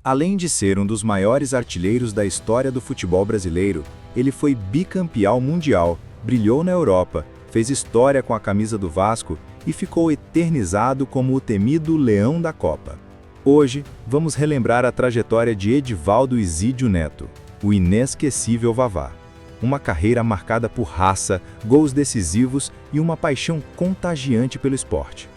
Além de ser um dos maiores artilheiros da história do futebol brasileiro, ele foi bicampeão mundial, brilhou na Europa, fez história com a camisa do Vasco e ficou eternizado como o temido Leão da Copa. Hoje, vamos relembrar a trajetória de Edivaldo Izídio Neto, o inesquecível Vavá. Uma carreira marcada por raça, gols decisivos e uma paixão contagiante pelo esporte.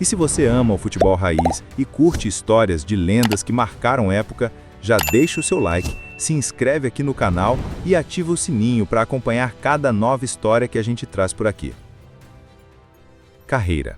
E se você ama o futebol raiz e curte histórias de lendas que marcaram época, já deixa o seu like, se inscreve aqui no canal e ativa o sininho para acompanhar cada nova história que a gente traz por aqui. Carreira.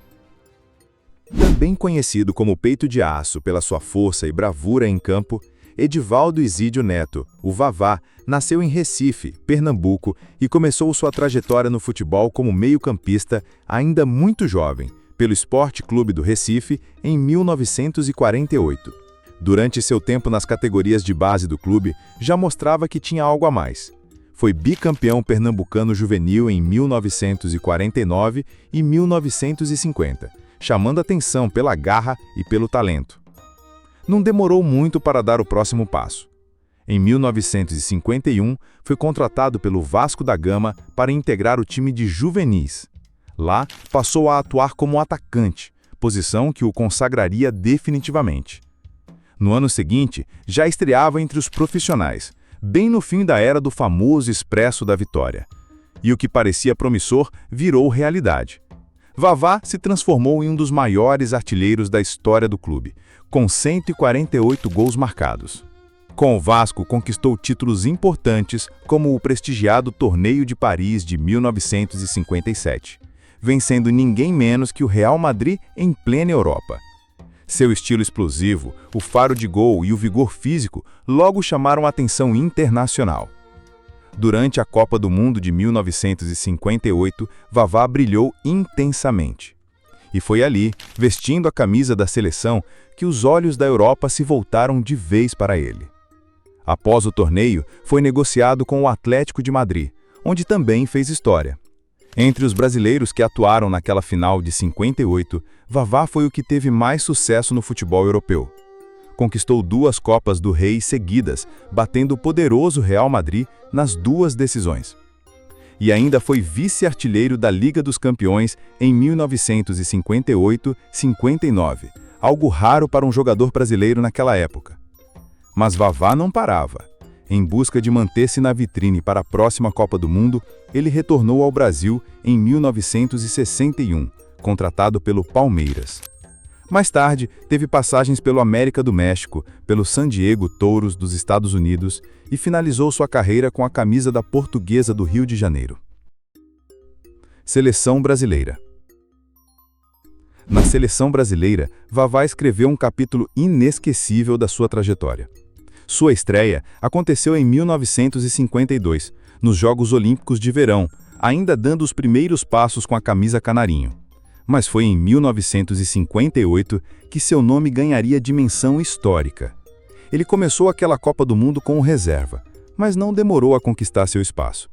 Também conhecido como Peito de Aço pela sua força e bravura em campo, Edivaldo Izídio Neto, o Vavá, nasceu em Recife, Pernambuco e começou sua trajetória no futebol como meio-campista, ainda muito jovem, pelo Sport Clube do Recife, em 1948. Durante seu tempo nas categorias de base do clube, já mostrava que tinha algo a mais. Foi bicampeão pernambucano juvenil em 1949 e 1950, chamando atenção pela garra e pelo talento. Não demorou muito para dar o próximo passo. Em 1951, foi contratado pelo Vasco da Gama para integrar o time de juvenis. Lá, passou a atuar como atacante, posição que o consagraria definitivamente. No ano seguinte, já estreava entre os profissionais, bem no fim da era do famoso Expresso da Vitória. E o que parecia promissor virou realidade. Vavá se transformou em um dos maiores artilheiros da história do clube, com 148 gols marcados. Com o Vasco, conquistou títulos importantes, como o prestigiado Torneio de Paris de 1957, vencendo ninguém menos que o Real Madrid em plena Europa. Seu estilo explosivo, o faro de gol e o vigor físico logo chamaram a atenção internacional. Durante a Copa do Mundo de 1958, Vavá brilhou intensamente. E foi ali, vestindo a camisa da seleção, que os olhos da Europa se voltaram de vez para ele. Após o torneio, foi negociado com o Atlético de Madrid, onde também fez história. Entre os brasileiros que atuaram naquela final de 58, Vavá foi o que teve mais sucesso no futebol europeu. Conquistou 2 Copas do Rei seguidas, batendo o poderoso Real Madrid nas 2 decisões. E ainda foi vice-artilheiro da Liga dos Campeões em 1958-59, algo raro para um jogador brasileiro naquela época. Mas Vavá não parava. Em busca de manter-se na vitrine para a próxima Copa do Mundo, ele retornou ao Brasil em 1961, contratado pelo Palmeiras. Mais tarde, teve passagens pelo América do México, pelo San Diego Touros dos Estados Unidos e finalizou sua carreira com a camisa da Portuguesa do Rio de Janeiro. Seleção brasileira. Na seleção brasileira, Vavá escreveu um capítulo inesquecível da sua trajetória. Sua estreia aconteceu em 1952, nos Jogos Olímpicos de Verão, ainda dando os primeiros passos com a camisa canarinho. Mas foi em 1958 que seu nome ganharia dimensão histórica. Ele começou aquela Copa do Mundo com reserva, mas não demorou a conquistar seu espaço.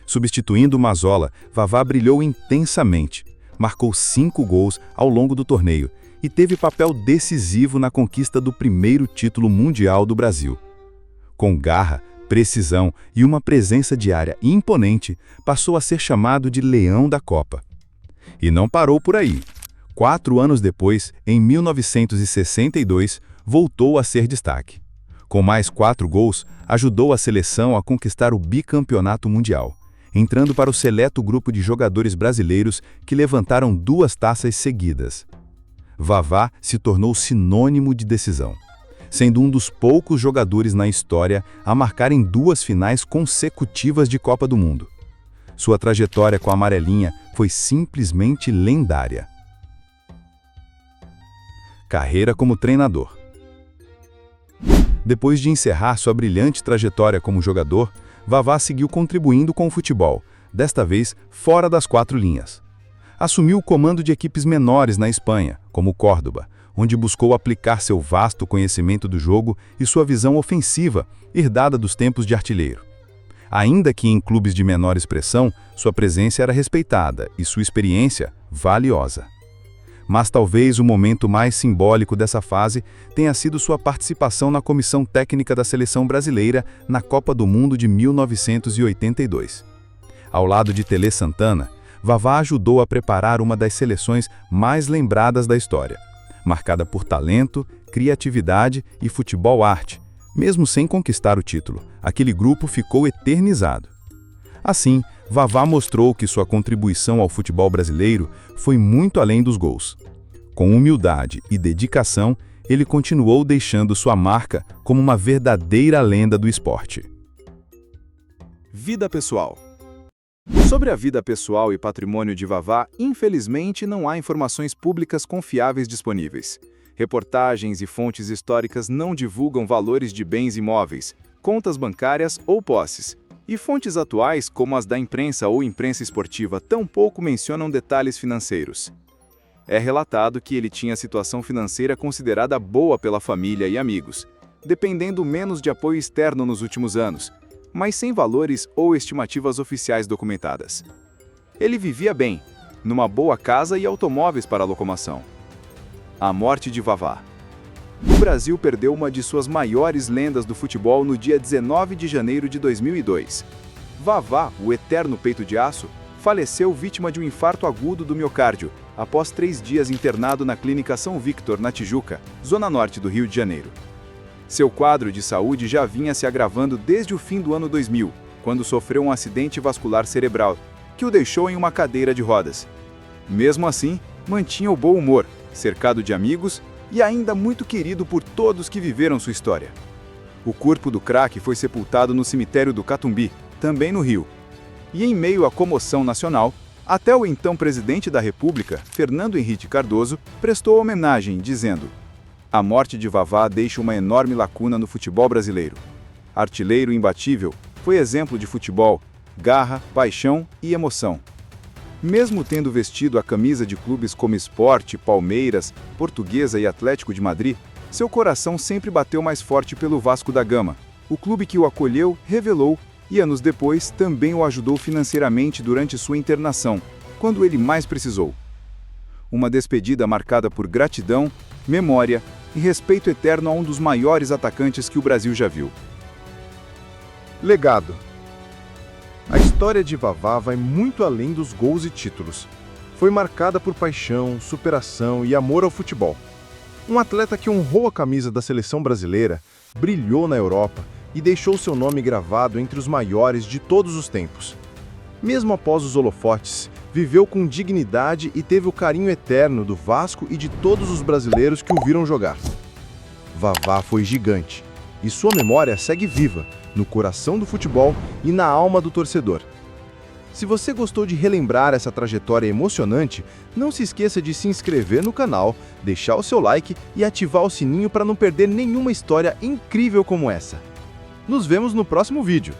Substituindo Mazzola, Vavá brilhou intensamente, marcou 5 gols ao longo do torneio e teve papel decisivo na conquista do primeiro título mundial do Brasil. Com garra, precisão e uma presença diária imponente, passou a ser chamado de Leão da Copa. E não parou por aí. 4 anos depois, em 1962, voltou a ser destaque. Com mais 4 gols, ajudou a seleção a conquistar o bicampeonato mundial, entrando para o seleto grupo de jogadores brasileiros que levantaram 2 taças seguidas. Vavá se tornou sinônimo de decisão, sendo um dos poucos jogadores na história a marcarem 2 finais consecutivas de Copa do Mundo. Sua trajetória com a amarelinha foi simplesmente lendária. Carreira como treinador. Depois de encerrar sua brilhante trajetória como jogador, Vavá seguiu contribuindo com o futebol, desta vez fora das 4 linhas. Assumiu o comando de equipes menores na Espanha, como o Córdoba, onde buscou aplicar seu vasto conhecimento do jogo e sua visão ofensiva, herdada dos tempos de artilheiro. Ainda que em clubes de menor expressão, sua presença era respeitada e sua experiência valiosa. Mas talvez o momento mais simbólico dessa fase tenha sido sua participação na comissão técnica da seleção brasileira na Copa do Mundo de 1982. Ao lado de Tele Santana, Vavá ajudou a preparar uma das seleções mais lembradas da história, marcada por talento, criatividade e futebol-arte. Mesmo sem conquistar o título, aquele grupo ficou eternizado. Assim, Vavá mostrou que sua contribuição ao futebol brasileiro foi muito além dos gols. Com humildade e dedicação, ele continuou deixando sua marca como uma verdadeira lenda do esporte. Vida pessoal. Sobre a vida pessoal e patrimônio de Vavá, infelizmente não há informações públicas confiáveis disponíveis. Reportagens e fontes históricas não divulgam valores de bens imóveis, contas bancárias ou posses. E fontes atuais, como as da imprensa ou imprensa esportiva, tampouco mencionam detalhes financeiros. É relatado que ele tinha situação financeira considerada boa pela família e amigos, dependendo menos de apoio externo nos últimos anos, mas sem valores ou estimativas oficiais documentadas. Ele vivia bem, numa boa casa e automóveis para locomoção. A morte de Vavá. O Brasil perdeu uma de suas maiores lendas do futebol no dia 19 de janeiro de 2002. Vavá, o eterno peito de aço, faleceu vítima de um infarto agudo do miocárdio, após 3 dias internado na Clínica São Victor, na Tijuca, zona norte do Rio de Janeiro. Seu quadro de saúde já vinha se agravando desde o fim do ano 2000, quando sofreu um acidente vascular cerebral, que o deixou em uma cadeira de rodas. Mesmo assim, mantinha o bom humor, cercado de amigos e ainda muito querido por todos que viveram sua história. O corpo do craque foi sepultado no cemitério do Catumbi, também no Rio. E em meio à comoção nacional, até o então presidente da República, Fernando Henrique Cardoso, prestou homenagem, dizendo: "A morte de Vavá deixa uma enorme lacuna no futebol brasileiro. Artilheiro imbatível, foi exemplo de futebol, garra, paixão e emoção. Mesmo tendo vestido a camisa de clubes como Sport, Palmeiras, Portuguesa e Atlético de Madrid, seu coração sempre bateu mais forte pelo Vasco da Gama. O clube que o acolheu, revelou e anos depois também o ajudou financeiramente durante sua internação, quando ele mais precisou. Uma despedida marcada por gratidão, memória e respeito eterno a um dos maiores atacantes que o Brasil já viu." Legado. A história de Vavá vai muito além dos gols e títulos. Foi marcada por paixão, superação e amor ao futebol. Um atleta que honrou a camisa da seleção brasileira, brilhou na Europa e deixou seu nome gravado entre os maiores de todos os tempos. Mesmo após os holofotes, viveu com dignidade e teve o carinho eterno do Vasco e de todos os brasileiros que o viram jogar. Vavá foi gigante, e sua memória segue viva, no coração do futebol e na alma do torcedor. Se você gostou de relembrar essa trajetória emocionante, não se esqueça de se inscrever no canal, deixar o seu like e ativar o sininho para não perder nenhuma história incrível como essa. Nos vemos no próximo vídeo.